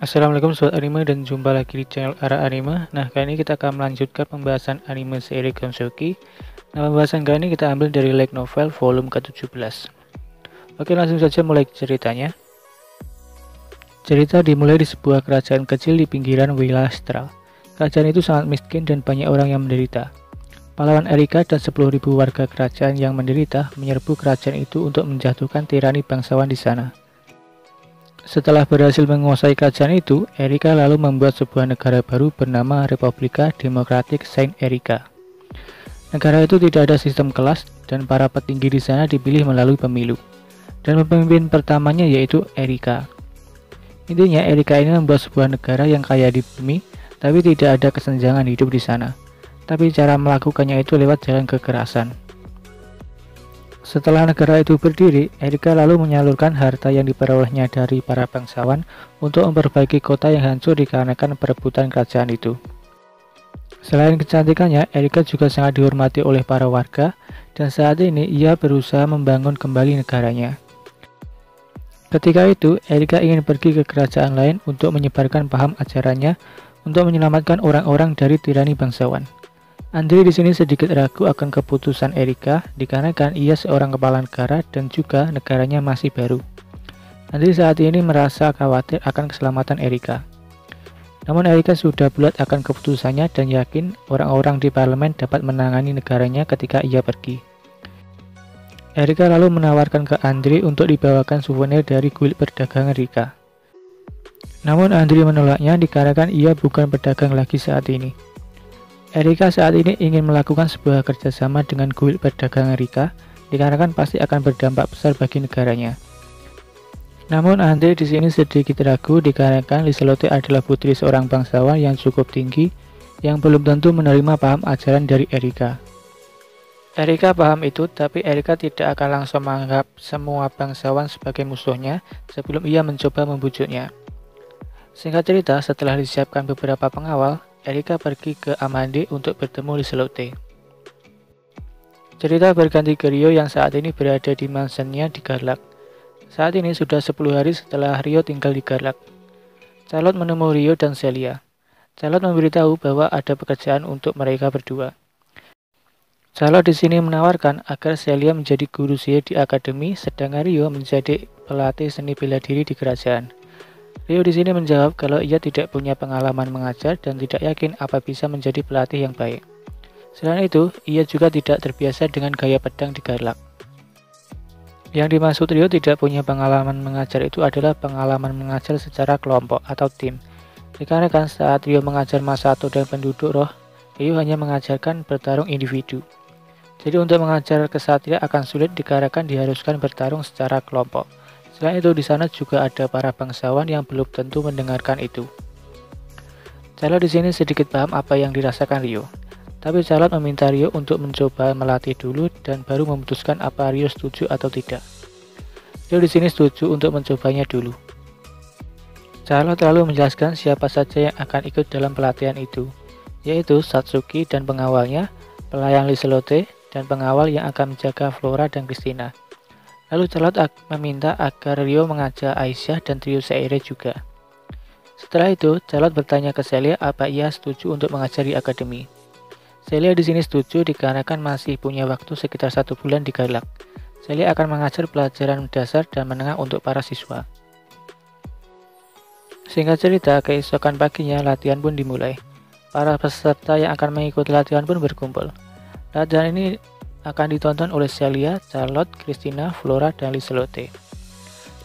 Assalamualaikum Sobat Anime dan jumpa lagi di channel Ara Anime. Nah, kali ini kita akan melanjutkan pembahasan anime seri Gonsouki. Nah, pembahasan kali ini kita ambil dari light novel volume ke-17. Oke, langsung saja mulai ceritanya. Cerita dimulai di sebuah kerajaan kecil di pinggiran wilayah Astral. Kerajaan itu sangat miskin dan banyak orang yang menderita. Pahlawan Erika dan 10.000 warga kerajaan yang menderita menyerbu kerajaan itu untuk menjatuhkan tirani bangsawan di sana. Setelah berhasil menguasai kerajaan itu, Erika lalu membuat sebuah negara baru bernama Republika Demokratik Saint Erika. Negara itu tidak ada sistem kelas dan para petinggi di sana dipilih melalui pemilu. Dan pemimpin pertamanya yaitu Erika. Intinya Erika ini membuat sebuah negara yang kaya di bumi, tapi tidak ada kesenjangan hidup di sana. Tapi cara melakukannya itu lewat jalan kekerasan. Setelah negara itu berdiri, Erika lalu menyalurkan harta yang diperolehnya dari para bangsawan untuk memperbaiki kota yang hancur dikarenakan perebutan kerajaan itu. Selain kecantikannya, Erika juga sangat dihormati oleh para warga, dan saat ini ia berusaha membangun kembali negaranya. Ketika itu, Erika ingin pergi ke kerajaan lain untuk menyebarkan paham ajarannya untuk menyelamatkan orang-orang dari tirani bangsawan. Andre di sini sedikit ragu akan keputusan Erika dikarenakan ia seorang kepala negara dan juga negaranya masih baru. Andre saat ini merasa khawatir akan keselamatan Erika. Namun Erika sudah bulat akan keputusannya dan yakin orang-orang di parlemen dapat menangani negaranya ketika ia pergi. Erika lalu menawarkan ke Andre untuk dibawakan souvenir dari kuil perdagangan Rika. Namun Andre menolaknya dikarenakan ia bukan pedagang lagi saat ini. Erika saat ini ingin melakukan sebuah kerjasama dengan kuil perdagangan Rika, dikarenakan pasti akan berdampak besar bagi negaranya. Namun Andre di sini sedikit ragu dikarenakan Liselotte adalah putri seorang bangsawan yang cukup tinggi, yang belum tentu menerima paham ajaran dari Erika. Erika paham itu, tapi Erika tidak akan langsung menganggap semua bangsawan sebagai musuhnya sebelum ia mencoba membujuknya. Singkat cerita, setelah disiapkan beberapa pengawal, Erika pergi ke Amande untuk bertemu Liselotte. Cerita berganti ke Rio yang saat ini berada di mansionnya di Garlak. Saat ini sudah 10 hari setelah Rio tinggal di Garlak. Charlotte menemui Rio dan Celia. Charlotte memberitahu bahwa ada pekerjaan untuk mereka berdua. Charlotte di sini menawarkan agar Celia menjadi guru sihir di akademi, sedangkan Rio menjadi pelatih seni bela diri di kerajaan. Rio di sini menjawab kalau ia tidak punya pengalaman mengajar dan tidak yakin apa bisa menjadi pelatih yang baik. Selain itu, ia juga tidak terbiasa dengan gaya pedang di Garlak. Yang dimaksud Rio tidak punya pengalaman mengajar itu adalah pengalaman mengajar secara kelompok atau tim. Dikarenakan saat Rio mengajar Masato dan penduduk roh, Rio hanya mengajarkan bertarung individu. Jadi untuk mengajar kesatria akan sulit dikarenakan diharuskan bertarung secara kelompok. Selain itu, di sana juga ada para bangsawan yang belum tentu mendengarkan itu. Charlotte di sini sedikit paham apa yang dirasakan Rio, tapi Charlotte meminta Rio untuk mencoba melatih dulu dan baru memutuskan apa Rio setuju atau tidak. Rio di sini setuju untuk mencobanya dulu. Charlotte lalu menjelaskan siapa saja yang akan ikut dalam pelatihan itu, yaitu Satsuki dan pengawalnya, pelayan Liselotte, dan pengawal yang akan menjaga Flora dan Christina. Lalu Charlotte meminta agar Rio mengajak Aisyah dan trio Seire juga. Setelah itu, Charlotte bertanya ke Celia apa ia setuju untuk mengajar di akademi. Celia di sini setuju dikarenakan masih punya waktu sekitar 1 bulan di Garlak. Celia akan mengajar pelajaran dasar dan menengah untuk para siswa. Singkat cerita, keesokan paginya latihan pun dimulai. Para peserta yang akan mengikuti latihan pun berkumpul. Latihan ini akan ditonton oleh Celia, Charlotte, Christina, Flora, dan Liselotte.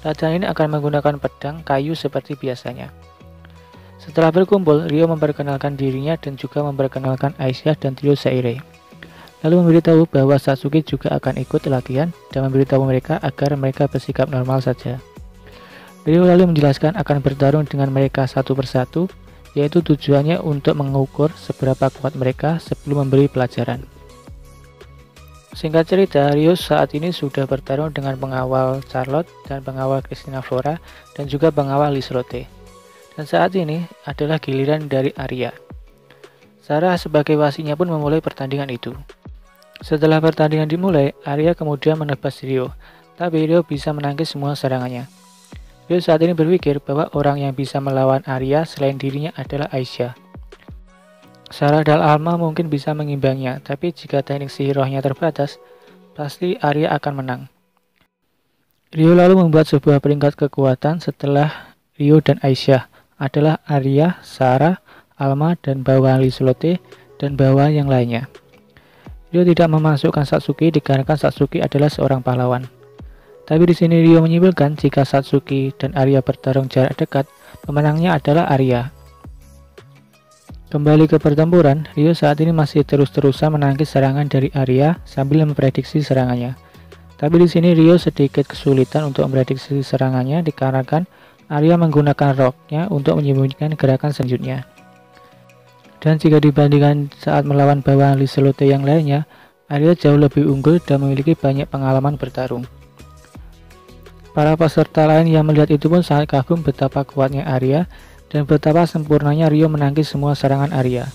Latihan ini akan menggunakan pedang kayu seperti biasanya. Setelah berkumpul, Rio memperkenalkan dirinya dan juga memperkenalkan Aisyah dan trio Seire. Lalu memberitahu bahwa Satsuki juga akan ikut latihan dan memberitahu mereka agar mereka bersikap normal saja. Rio lalu menjelaskan akan bertarung dengan mereka satu persatu, yaitu tujuannya untuk mengukur seberapa kuat mereka sebelum memberi pelajaran. Singkat cerita, Rio saat ini sudah bertarung dengan pengawal Charlotte dan pengawal Christina Flora dan juga pengawal Liselotte. Dan saat ini adalah giliran dari Arya. Sarah sebagai wasinya pun memulai pertandingan itu. Setelah pertandingan dimulai, Arya kemudian menebas Rio, tapi Rio bisa menangkis semua serangannya. Ryo saat ini berpikir bahwa orang yang bisa melawan Arya selain dirinya adalah Aisyah. Sarah dan Alma mungkin bisa mengimbanginya, tapi jika teknik sihir rohnya terbatas, pasti Arya akan menang. Ryo lalu membuat sebuah peringkat kekuatan setelah Ryo dan Aisyah adalah Arya, Sarah, Alma, dan bawaan Lieslotte, dan bawaan yang lainnya. Ryo tidak memasukkan Satsuki dikarenakan Satsuki adalah seorang pahlawan. Tapi di sini Ryo menyimpulkan jika Satsuki dan Arya bertarung jarak dekat, pemenangnya adalah Arya. Kembali ke pertempuran, Ryo saat ini masih terus-terusan menangkis serangan dari Arya sambil memprediksi serangannya. Tapi di sini Ryo sedikit kesulitan untuk memprediksi serangannya dikarenakan Arya menggunakan roknya untuk menyembunyikan gerakan selanjutnya. Dan jika dibandingkan saat melawan bawaan Lieslotte yang lainnya, Arya jauh lebih unggul dan memiliki banyak pengalaman bertarung. Para peserta lain yang melihat itu pun sangat kagum betapa kuatnya Arya dan betapa sempurnanya Ryo menangkis semua serangan Arya.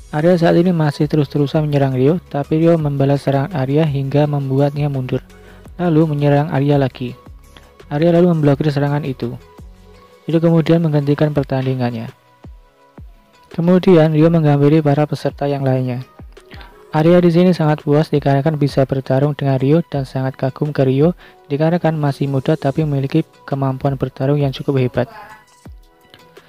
Arya saat ini masih terus-terusan menyerang Ryo, tapi Ryo membalas serangan Arya hingga membuatnya mundur, lalu menyerang Arya lagi. Arya lalu memblokir serangan itu. Itu kemudian menghentikan pertandingannya. Kemudian Ryo menghampiri para peserta yang lainnya. Arya di sini sangat puas dikarenakan bisa bertarung dengan Ryo dan sangat kagum ke Ryo dikarenakan masih muda tapi memiliki kemampuan bertarung yang cukup hebat.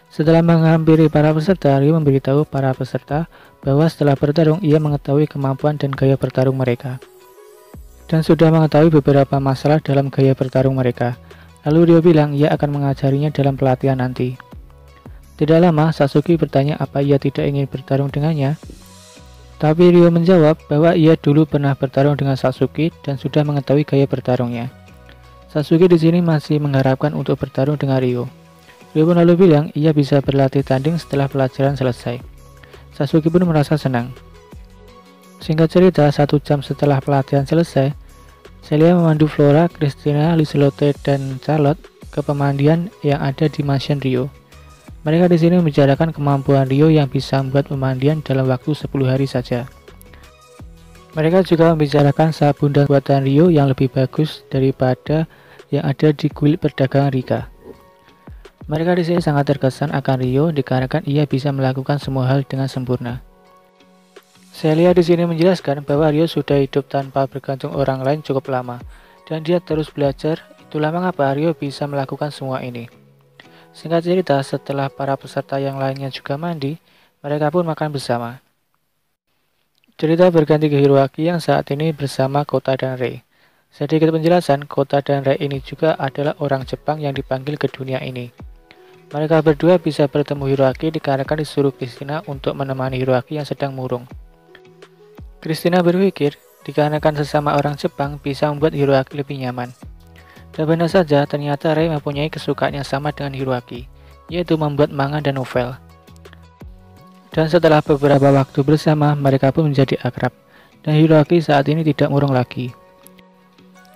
Setelah menghampiri para peserta, Ryo memberitahu para peserta bahwa setelah bertarung ia mengetahui kemampuan dan gaya bertarung mereka. Dan sudah mengetahui beberapa masalah dalam gaya bertarung mereka. Lalu Ryo bilang ia akan mengajarinya dalam pelatihan nanti. Tidak lama, Satsuki bertanya apa ia tidak ingin bertarung dengannya. Tapi Ryo menjawab bahwa ia dulu pernah bertarung dengan Satsuki dan sudah mengetahui gaya bertarungnya. Satsuki di sini masih mengharapkan untuk bertarung dengan Ryo. Ryo pun lalu bilang ia bisa berlatih tanding setelah pelajaran selesai. Satsuki pun merasa senang. Singkat cerita, 1 jam setelah pelatihan selesai, Celia memandu Flora, Christina, Lieslotte, dan Charlotte ke pemandian yang ada di mansion Ryo. Mereka di sini membicarakan kemampuan Ryo yang bisa membuat pemandian dalam waktu 10 hari saja. Mereka juga membicarakan sabun dan buatan Ryo yang lebih bagus daripada yang ada di kuil perdagangan Rika. Mereka di sini sangat terkesan akan Ryo dikarenakan ia bisa melakukan semua hal dengan sempurna. Celia di sini menjelaskan bahwa Ryo sudah hidup tanpa bergantung orang lain cukup lama dan dia terus belajar. Itulah mengapa Ryo bisa melakukan semua ini. Singkat cerita, setelah para peserta yang lainnya juga mandi, mereka pun makan bersama. Cerita berganti ke Hiroaki yang saat ini bersama Kota dan Rei. Sedikit penjelasan, Kota dan Rei ini juga adalah orang Jepang yang dipanggil ke dunia ini. Mereka berdua bisa bertemu Hiroaki dikarenakan disuruh Christina untuk menemani Hiroaki yang sedang murung. Christina berpikir, dikarenakan sesama orang Jepang bisa membuat Hiroaki lebih nyaman. Dan benar saja, ternyata Rei mempunyai kesukaan yang sama dengan Hiroaki, yaitu membuat manga dan novel. Dan setelah beberapa waktu bersama, mereka pun menjadi akrab, dan Hiroaki saat ini tidak murung lagi.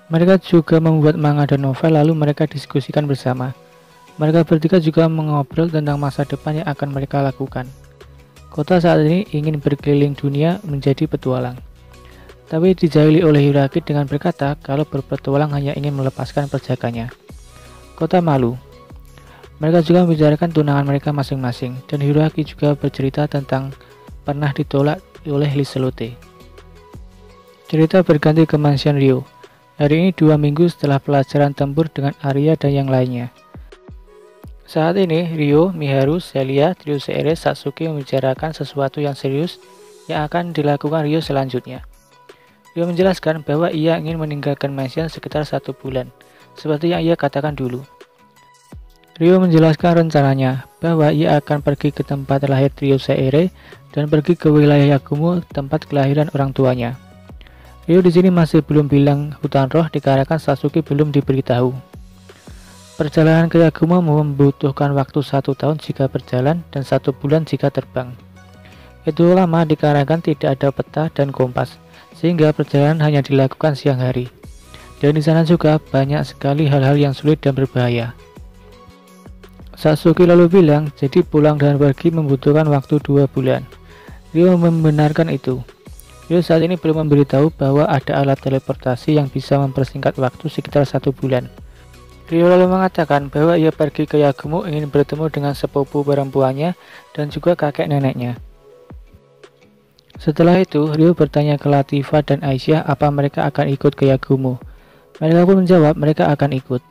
Mereka juga membuat manga dan novel lalu mereka diskusikan bersama. Mereka bertiga juga mengobrol tentang masa depan yang akan mereka lakukan. Kota saat ini ingin berkeliling dunia menjadi petualang. Tapi dijahili oleh Hiroaki dengan berkata kalau berpetualang hanya ingin melepaskan perjakanya. Kota malu. Mereka juga membicarakan tunangan mereka masing-masing dan Hiroaki juga bercerita tentang pernah ditolak oleh Lieslotte. Cerita berganti ke mansion Ryo. Hari ini 2 minggu setelah pelajaran tempur dengan Arya dan yang lainnya. Saat ini, Ryo, Miharu, Celia, trio Seires, Satsuki membicarakan sesuatu yang serius yang akan dilakukan Ryo selanjutnya. Ryo menjelaskan bahwa ia ingin meninggalkan mansion sekitar 1 bulan, seperti yang ia katakan dulu. Ryo menjelaskan rencananya bahwa ia akan pergi ke tempat lahir trio Seire dan pergi ke wilayah Yakumo, tempat kelahiran orang tuanya. Ryo di sini masih belum bilang hutan roh dikarenakan Satsuki belum diberitahu. Perjalanan ke Yakumo membutuhkan waktu 1 tahun jika berjalan dan 1 bulan jika terbang. Itu lama dikarenakan tidak ada peta dan kompas, sehingga perjalanan hanya dilakukan siang hari. Dan di sana juga banyak sekali hal-hal yang sulit dan berbahaya. Satsuki lalu bilang, jadi pulang dan pergi membutuhkan waktu 2 bulan. Ryo membenarkan itu. Ryo saat ini belum memberitahu bahwa ada alat teleportasi yang bisa mempersingkat waktu sekitar 1 bulan. Rio lalu mengatakan bahwa ia pergi ke Yagumo ingin bertemu dengan sepupu perempuannya dan juga kakek neneknya. Setelah itu, Rio bertanya ke Latifah dan Aisyah apa mereka akan ikut ke Yagumo. Mereka pun menjawab mereka akan ikut.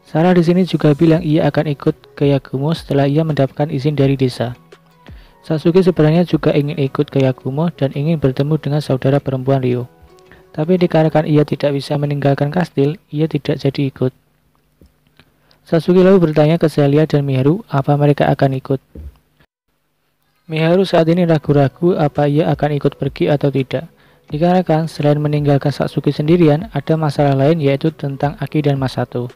Sarah di sini juga bilang ia akan ikut ke Yagumo setelah ia mendapatkan izin dari desa. Sasuke sebenarnya juga ingin ikut ke Yagumo dan ingin bertemu dengan saudara perempuan Rio. Tapi dikarenakan ia tidak bisa meninggalkan kastil, ia tidak jadi ikut. Sasuke lalu bertanya ke Celia dan Miharu apa mereka akan ikut. Miharu saat ini ragu-ragu apa ia akan ikut pergi atau tidak. Dikarenakan selain meninggalkan Sasuke sendirian, ada masalah lain yaitu tentang Aki dan Masato.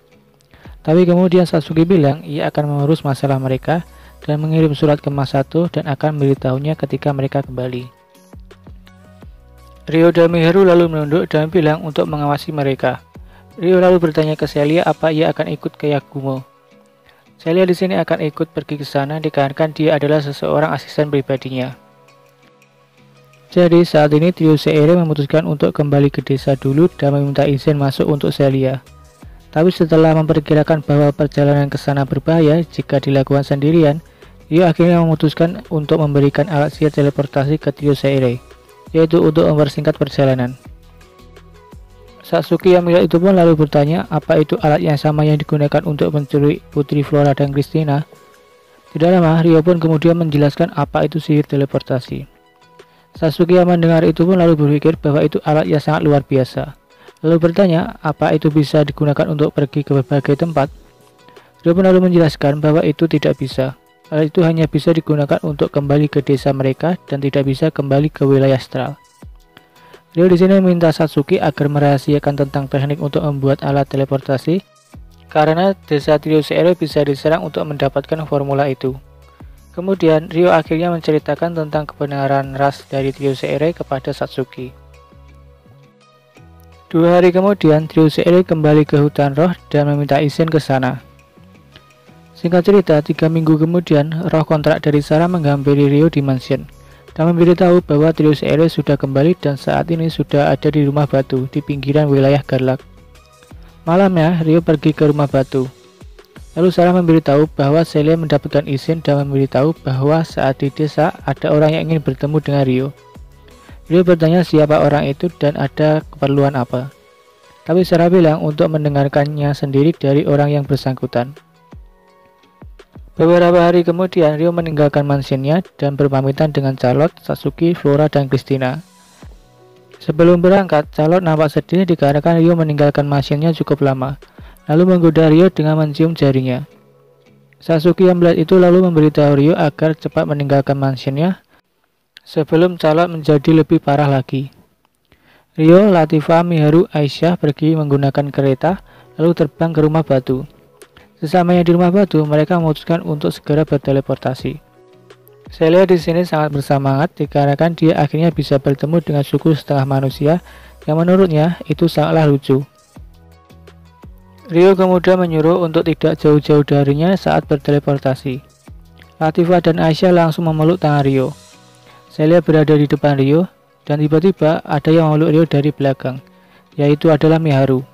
Tapi kemudian Sasuke bilang ia akan mengurus masalah mereka dan mengirim surat ke Masato dan akan memberitahunya ketika mereka kembali. Rio dan Miharu lalu menunduk dan bilang untuk mengawasi mereka. Rio lalu bertanya ke Celia apa ia akan ikut ke Yagumo. Celia di sini akan ikut pergi ke sana dikarenakan dia adalah seseorang asisten pribadinya. Jadi saat ini trio Seire memutuskan untuk kembali ke desa dulu dan meminta izin masuk untuk Celia. Tapi setelah memperkirakan bahwa perjalanan ke sana berbahaya jika dilakukan sendirian, Rio akhirnya memutuskan untuk memberikan alat sihir teleportasi ke trio Seire, yaitu untuk mempersingkat perjalanan. Sasuke yang melihat itu pun lalu bertanya apa itu alat yang sama yang digunakan untuk mencuri Putri Flora dan Christina. Tidak lama, Rio pun kemudian menjelaskan apa itu sihir teleportasi. Sasuke yang mendengar itu pun lalu berpikir bahwa itu alat yang sangat luar biasa. Lalu bertanya apa itu bisa digunakan untuk pergi ke berbagai tempat. Rio pun lalu menjelaskan bahwa itu tidak bisa. Alat itu hanya bisa digunakan untuk kembali ke desa mereka dan tidak bisa kembali ke wilayah astral. Rio di sini meminta Sasuke agar merahasiakan tentang teknik untuk membuat alat teleportasi karena desa trio Seire bisa diserang untuk mendapatkan formula itu. Kemudian Rio akhirnya menceritakan tentang kebenaran ras dari trio Seire kepada Sasuke. 2 hari kemudian trio Seire kembali ke hutan roh dan meminta izin ke sana. Singkat cerita, 3 minggu kemudian roh kontrak dari Sarah menghampiri Rio di mansion dan memberitahu bahwa trio Seire sudah kembali dan saat ini sudah ada di rumah batu di pinggiran wilayah Garlak. Malamnya, Rio pergi ke rumah batu. Lalu Sarah memberitahu bahwa Celia mendapatkan izin dan memberitahu bahwa saat di desa ada orang yang ingin bertemu dengan Rio. Rio bertanya siapa orang itu dan ada keperluan apa. Tapi Sarah bilang untuk mendengarkannya sendiri dari orang yang bersangkutan. Beberapa hari kemudian, Rio meninggalkan mansionnya dan berpamitan dengan Charlotte, Sasuke, Flora, dan Christina. Sebelum berangkat, Charlotte nampak sedih dikarenakan Rio meninggalkan mansionnya cukup lama, lalu menggoda Rio dengan mencium jarinya. Sasuke yang melihat itu lalu memberitahu Rio agar cepat meninggalkan mansionnya sebelum Charlotte menjadi lebih parah lagi. Rio, Latifah, Miharu, Aisyah pergi menggunakan kereta lalu terbang ke rumah batu. Sesamanya di rumah batu, mereka memutuskan untuk segera berteleportasi. Celia di sini sangat bersemangat dikarenakan dia akhirnya bisa bertemu dengan suku setengah manusia yang menurutnya itu sangatlah lucu. Rio kemudian menyuruh untuk tidak jauh-jauh darinya saat berteleportasi. Latifah dan Aisyah langsung memeluk tangan Rio. Celia berada di depan Rio dan tiba-tiba ada yang memeluk Rio dari belakang, yaitu adalah Miharu.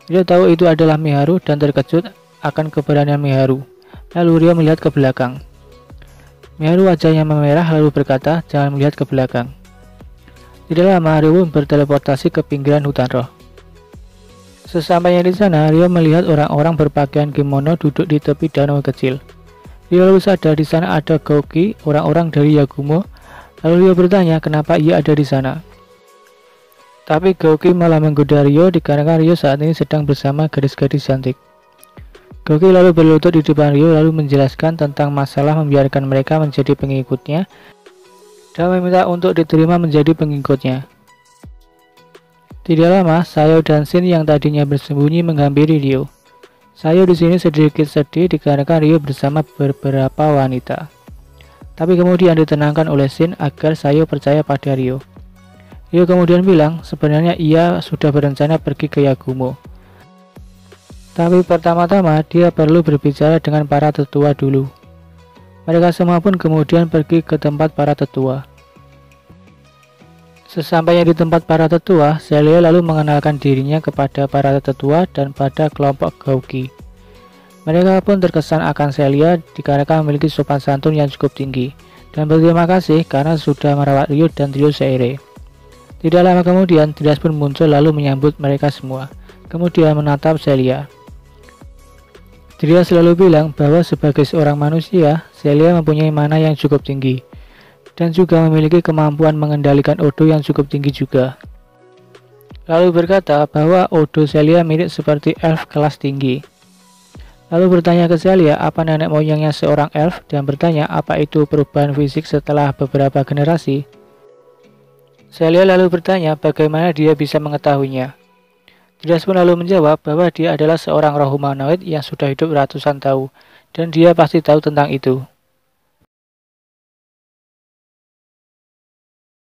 Rio tahu itu adalah Miharu dan terkejut akan keberanian Miharu. Lalu Rio melihat ke belakang. Miharu wajahnya memerah lalu berkata jangan melihat ke belakang. Tidak lama Rio pun berteleportasi ke pinggiran hutan roh. Sesampainya di sana, Rio melihat orang-orang berpakaian kimono duduk di tepi danau kecil. Rio lalu sadar di sana ada Gouki, orang-orang dari Yagumo. Lalu Rio bertanya kenapa ia ada di sana. Tapi Gouki malah menggoda Rio dikarenakan Rio saat ini sedang bersama gadis-gadis cantik. Gouki lalu berlutut di depan Rio lalu menjelaskan tentang masalah membiarkan mereka menjadi pengikutnya dan meminta untuk diterima menjadi pengikutnya. Tidak lama, Sayo dan Shin yang tadinya bersembunyi menghampiri Rio. Sayo di sini sedikit sedih dikarenakan Rio bersama beberapa wanita. Tapi kemudian ditenangkan oleh Shin agar Sayo percaya pada Rio. Rio kemudian bilang sebenarnya ia sudah berencana pergi ke Yagumo. Tapi pertama-tama dia perlu berbicara dengan para tetua dulu. Mereka semua pun kemudian pergi ke tempat para tetua. Sesampainya di tempat para tetua, Celia lalu mengenalkan dirinya kepada para tetua dan pada kelompok Gauki. Mereka pun terkesan akan Celia dikarenakan memiliki sopan santun yang cukup tinggi, dan berterima kasih karena sudah merawat Rio dan trio Seire. Tidak lama kemudian, Trias pun muncul lalu menyambut mereka semua, kemudian menatap Celia. Trias selalu bilang bahwa sebagai seorang manusia, Celia mempunyai mana yang cukup tinggi, dan juga memiliki kemampuan mengendalikan Odo yang cukup tinggi juga. Lalu berkata bahwa Odo Celia mirip seperti elf kelas tinggi. Lalu bertanya ke Celia apa nenek moyangnya seorang elf dan bertanya apa itu perubahan fisik setelah beberapa generasi. Celia lalu bertanya bagaimana dia bisa mengetahuinya. Trias pun lalu menjawab bahwa dia adalah seorang roh humanoid yang sudah hidup ratusan tahun dan dia pasti tahu tentang itu.